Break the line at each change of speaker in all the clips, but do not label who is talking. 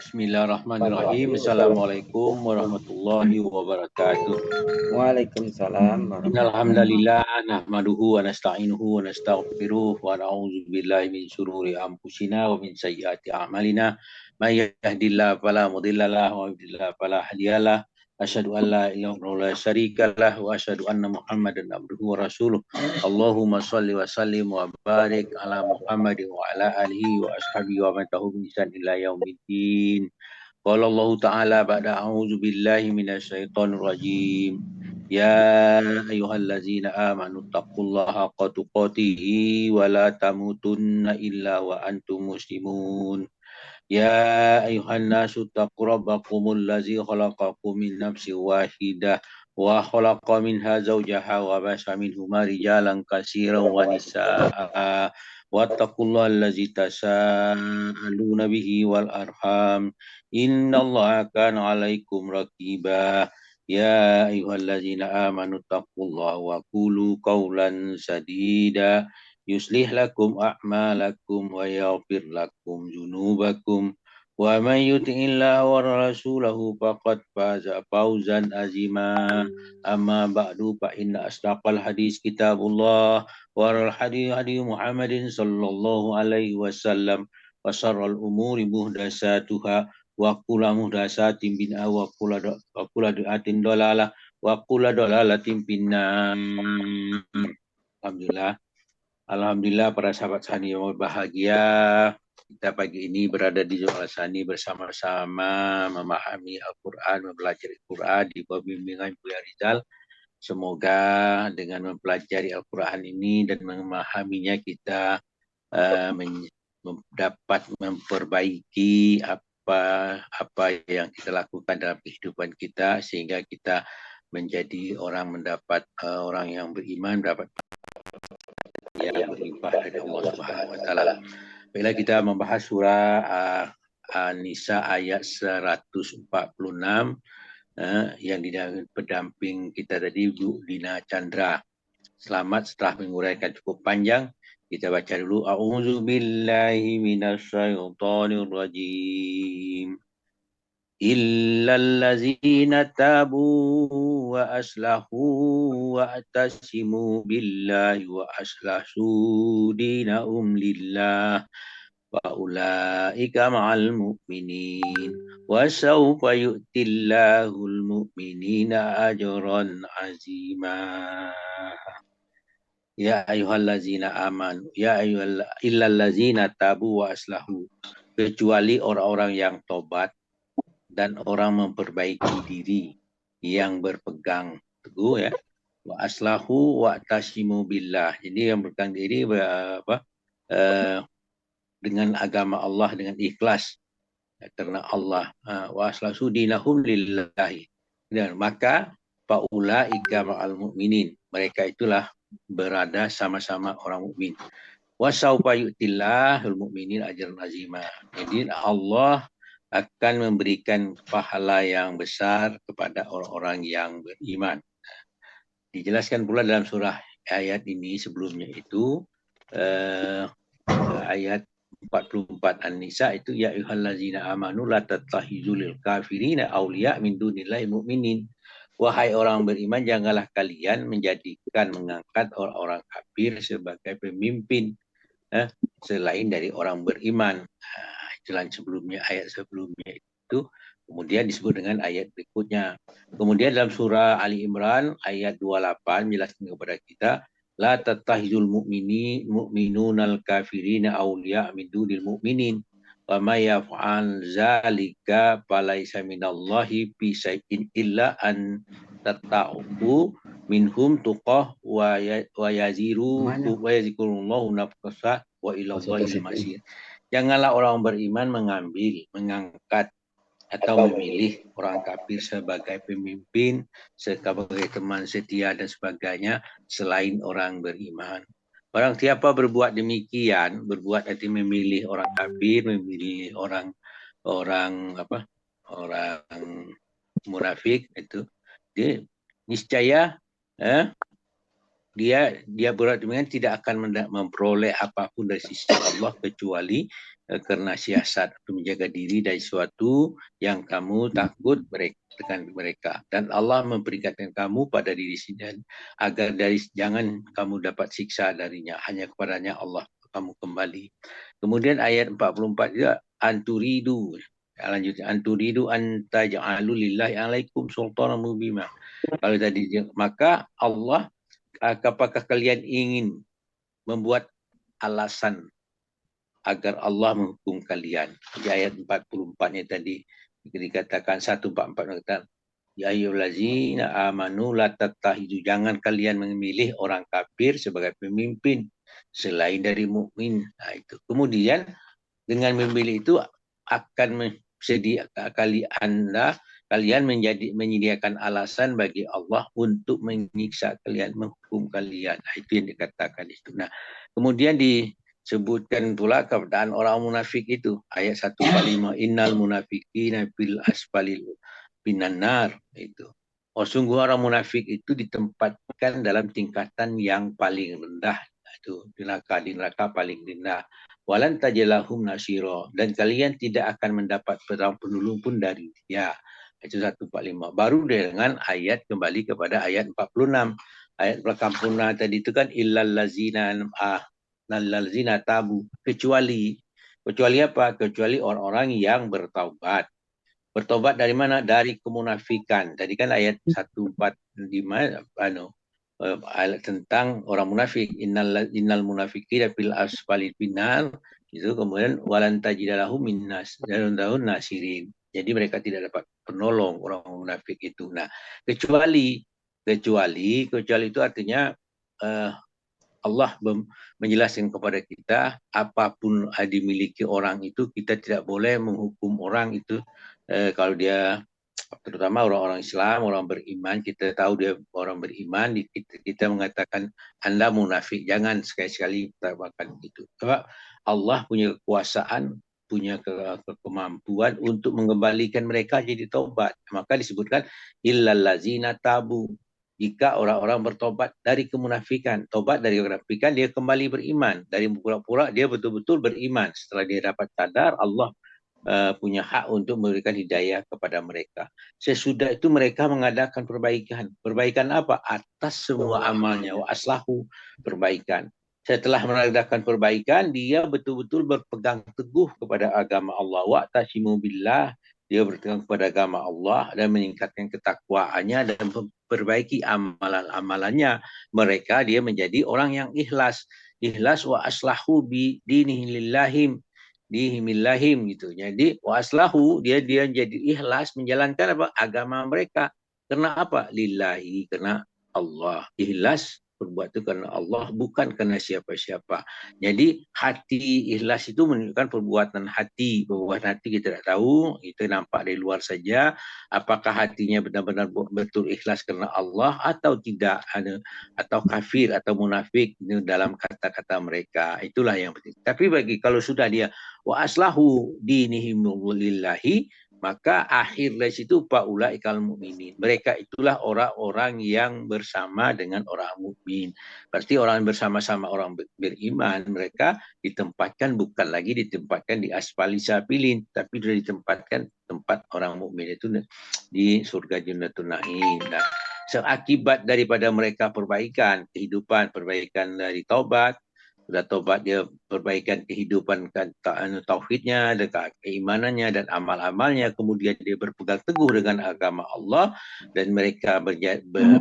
Bismillahirrahmanirrahim. Assalamualaikum warahmatullahi wabarakatuh.
Waalaikumsalam
Innal
warahmatullahi
hamdalillah nahmaduhu wa nasta'inuhu wa nastaghfiruh wa na'udzu billahi min syururi anfusina wa min sayyiati a'malina. May yahdihillahu fala mudhillalah wa may yudhlil fala hadiyalah. Asyhadu an la ilaha illallah la syarikalah wa asyhadu anna Muhammadan abduhu wa rasuluh. Allahumma shalli wa sallim wa barik ala Muhammadin wa ala alihi wa ashabihi wa man tabi'ahum bi ihsan ila yaumiddin. Qala Allah Ta'ala ba'da a'udzu billahi minasyaitonir rajim. Ya ayyuhallazina amanu taqullaha haqqa tuqatih wa la tamutunna illa wa antum muslimun. Ya ayuhan nasu taqu rabbakumul ladzi khalaqakum min nafsin wahidah wa khalaqa minha zawjaha wa basa minhuma rijalan katsiran wa nisaa'a wattaqullaha allazi tasaaluna bihi wal arham innallaha kana 'alaikum raqiba. Ya ayyuhallazina amanu taqullaha wa qulu qawlan sadida yuslih lakum a'malakum wa yaghfir lakum dzunubakum wa may yuti'illaha wa rasulahu faqad faza fawzan azima. Amma ba'du fa inna asdaqal hadis kitabullah wa al hadi Muhammadin sallallahu alaihi wasallam wa syarrul umuri muhdatsatuha wa kullu muhdatsatin bid'ah wa kullu bid'atin dhalalah wa kullu dhalalatin finnar. Alhamdulillah para sahabat Sani yang berbahagia, kita pagi ini berada di Jemaah Sani bersama-sama memahami Al-Quran, mempelajari Al-Quran di bawah bimbingan Buya Rizal. Semoga dengan mempelajari Al-Quran ini dan memahaminya kita dapat memperbaiki apa yang kita lakukan dalam kehidupan kita sehingga kita menjadi orang yang beriman, mendapat yang berlimpah dari Allah Subhanahu wa taala. Bila kita membahas surah An-Nisa ayat 146 yang pendamping kita tadi Bu Dina Chandra. Selamat setelah menguraikan cukup panjang. Kita baca dulu. A'udzu billahi minasyaitonir rajim. Illal ladzina tabu wa aslahu wa atasimu billahi wa aslahu dinahum lillah wa ulaika ma'al mu'minin wa sawfa yu'tillahul mu'minina ajran azima. Ya ayyuhallazina amanu illal ladzina tabu wa aslahu, kecuali orang-orang yang tobat dan orang memperbaiki diri yang berpegang teguh ya. Wa aslahu wa tasimu billah. Jadi yang berpegang diri dengan agama Allah dengan ikhlas karena Allah. Wa aslahu dinahum lillahi. Dan maka faulaika ma'al mu'minin. Mereka itulah berada sama-sama orang mukmin. Wa sawfa yu'tillahul mu'minin ajran azima. Jadi Allah akan memberikan pahala yang besar kepada orang-orang yang beriman. Dijelaskan pula dalam surah ayat ini sebelumnya itu ayat 44 An-Nisa itu ya ayyuhallazina amanu la tattakhizul kafirina awliya min dunillahi mu'minin. Wahai orang beriman, janganlah kalian mengangkat orang-orang kafir sebagai pemimpin selain dari orang beriman. Jalan sebelumnya, ayat sebelumnya itu kemudian disebut dengan ayat berikutnya. Kemudian dalam surah Ali Imran ayat 28 menjelaskan kepada kita la tattakhizul mu'minunal kafirina awliya min dunil mu'minin wa may yaf'al zalika falaysa minallahi fi syai'in illa an tatta'u minhum tuqah wa yazikurullahu nafsa wa ilallahi masir. Janganlah orang beriman mengangkat atau memilih orang kafir sebagai pemimpin, sebagai teman setia dan sebagainya selain orang beriman. Barang siapa berbuat demikian, berbuat arti memilih orang kafir, memilih orang munafik itu, dia niscaya dia berat dengan tidak akan memperoleh apapun dari sisi Allah kecuali karena siasat untuk menjaga diri dari suatu yang kamu takut dengan mereka. Dan Allah memperingatkan kamu pada diri sendiri agar jangan kamu dapat siksa darinya. Hanya kepadanya Allah kamu kembali. Kemudian ayat 44 juga anturidu. Lanjutnya anturidu antaj'alu lillahi alaikum sultanan mubina. Kalau tadi maka Allah, apakah kalian ingin membuat alasan agar Allah menghukum kalian? Di ayat 44-nya tadi dikatakan 144 mengatakan ya ayyuhallazina amanu la tattahidu, jangan kalian memilih orang kafir sebagai pemimpin selain dari mukmin. Nah, itu. Kemudian dengan memilih itu akan kalian menyediakan alasan bagi Allah untuk menyiksa kalian, menghukum kalian. Nah, itu yang dikatakan itu. Nah, kemudian disebutkan pula keadaan orang munafik itu ayat 145 innal munafiqina fil asfalil binanar itu. Oh, sungguh orang munafik itu ditempatkan dalam tingkatan yang paling rendah, itu di neraka paling rendah. Walan tajalahum nasiro, dan kalian tidak akan mendapat penolong pun dari dia. Itu 145. Baru dengan ayat kembali kepada ayat 46. Ayat belakang punah tadi itu kan illal lazina tabu, kecuali apa? Kecuali orang-orang yang bertaubat. Bertobat dari mana? Dari kemunafikan. Tadi kan ayat 145 ayat tentang orang munafik. Innal munafiqina fil asfali binar. Itu kemudian walan tajidalahu minnas nasirin. Jadi mereka tidak dapat penolong orang munafik itu. Nah, kecuali itu artinya Allah menjelaskan kepada kita apapun dimiliki orang itu, kita tidak boleh menghukum orang itu kalau dia, terutama orang-orang Islam, orang beriman, kita tahu dia orang beriman, kita mengatakan Anda munafik, jangan sekali-sekali kita makan itu. Sebab Allah punya kekuasaan, punya kemampuan untuk mengembalikan mereka jadi taubat. Maka disebutkan illal lazina tabu, jika orang-orang bertobat dari kemunafikan. Tobat dari kemunafikan, dia kembali beriman. Dari pura-pura dia betul-betul beriman. Setelah dia dapat sadar, Allah punya hak untuk memberikan hidayah kepada mereka. Sesudah itu mereka mengadakan perbaikan. Perbaikan apa? Atas semua amalnya. Wa aslahu, perbaikan. Setelah mengadakan perbaikan, dia betul-betul berpegang teguh kepada agama Allah. Wa tashimu billah, dia berpegang kepada agama Allah dan meningkatkan ketakwaannya dan memperbaiki amalan-amalannya. Mereka dia menjadi orang yang ikhlas. Ikhlas wa aslahu bi dinihillahim, dihimillahim gitu. Jadi wa aslahu, dia jadi ikhlas menjalankan apa? Agama mereka. Karena apa? Lillahi, karena Allah. Ikhlas berbuat itu karena Allah, bukan karena siapa-siapa. Jadi hati ikhlas itu menunjukkan perbuatan hati. Perbuatan hati kita tidak tahu, itu nampak dari luar saja. Apakah hatinya benar-benar betul ikhlas karena Allah atau tidak, atau kafir atau munafik dalam kata-kata mereka. Itulah yang penting. Tapi kalau sudah dia wa aslahu dinihim lillahi, maka akhir dari situ faulaikal mu'minin. Mereka itulah orang-orang yang bersama dengan orang mukmin. Berarti orang bersama-sama orang beriman, mereka bukan lagi ditempatkan di asfali safilin, tapi sudah ditempatkan tempat orang mukmin itu di surga Jannatun Naim. Nah, seakibat daripada mereka perbaikan kehidupan, perbaikan dari taubat, sudah tobat, dia perbaikan kehidupan tauhidnya, dengan keimanannya dan amal-amalnya, kemudian dia berpegang teguh dengan agama Allah dan mereka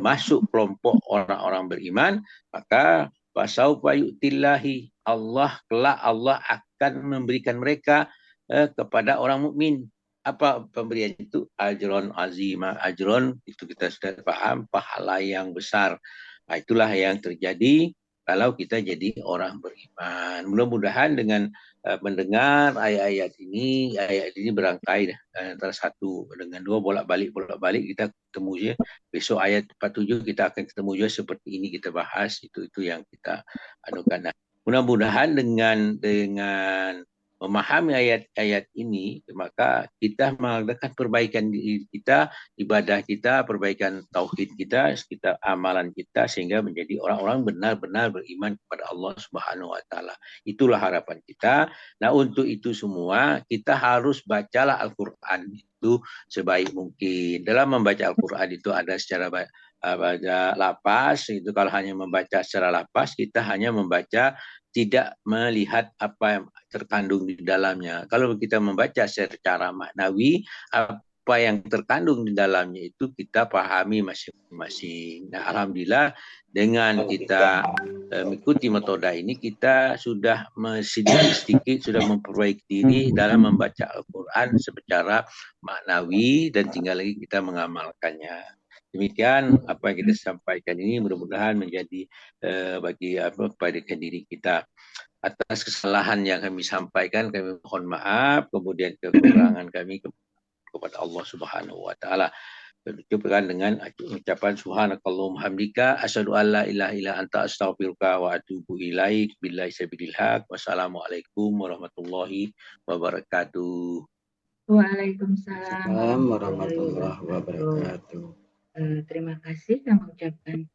masuk kelompok orang-orang beriman, maka fasaufa yu'tillahi, kelak Allah akan memberikan mereka kepada orang mukmin. Apa pemberian itu? Ajron azima. Ajron itu kita sudah paham, pahala yang besar. Nah, itulah yang terjadi kalau kita jadi orang beriman. Mudah-mudahan dengan mendengar ayat ini berangkai antara satu dengan dua, bolak-balik kita ketemu ya. Besok ayat 47 kita akan ketemu juga seperti ini kita bahas, itu yang kita anukan. Nah, mudah-mudahan dengan memahami ayat-ayat ini, maka kita mengadakan perbaikan diri kita, ibadah kita, perbaikan tauhid kita, amalan kita, sehingga menjadi orang-orang benar-benar beriman kepada Allah Subhanahu wa taala. Itulah harapan kita. Nah, untuk itu semua kita harus bacalah Al-Qur'an itu sebaik mungkin. Dalam membaca Al-Qur'an itu ada secara baca lapas, itu kalau hanya membaca secara lapas, kita hanya membaca, tidak melihat apa yang terkandung di dalamnya. Kalau kita membaca secara maknawi, apa yang terkandung di dalamnya itu kita pahami masing-masing. Nah, alhamdulillah dengan kita mengikuti metode ini, kita sudah sedikit-sedikit sudah memperbaiki diri dalam membaca Al-Quran secara maknawi, dan tinggal lagi kita mengamalkannya. Demikian apa yang kita sampaikan ini, mudah-mudahan menjadi bagi perbaikan diri kita. Atas kesalahan yang kami sampaikan, kami mohon maaf, kemudian kekurangan kami kepada Allah Subhanahu wa taala. Cukupkan dengan ucapan subhanakallahumma hamdika asyhadu an la ilaha illa anta astaghfiruka wa atubu ilaik. Billahi sabilil haq. Wassalamualaikum warahmatullahi wabarakatuh.
Waalaikumsalam
Assalamualaikum
warahmatullahi
warahmatullahi
wabarakatuh.
wabarakatuh.
Terima kasih kami ucapkan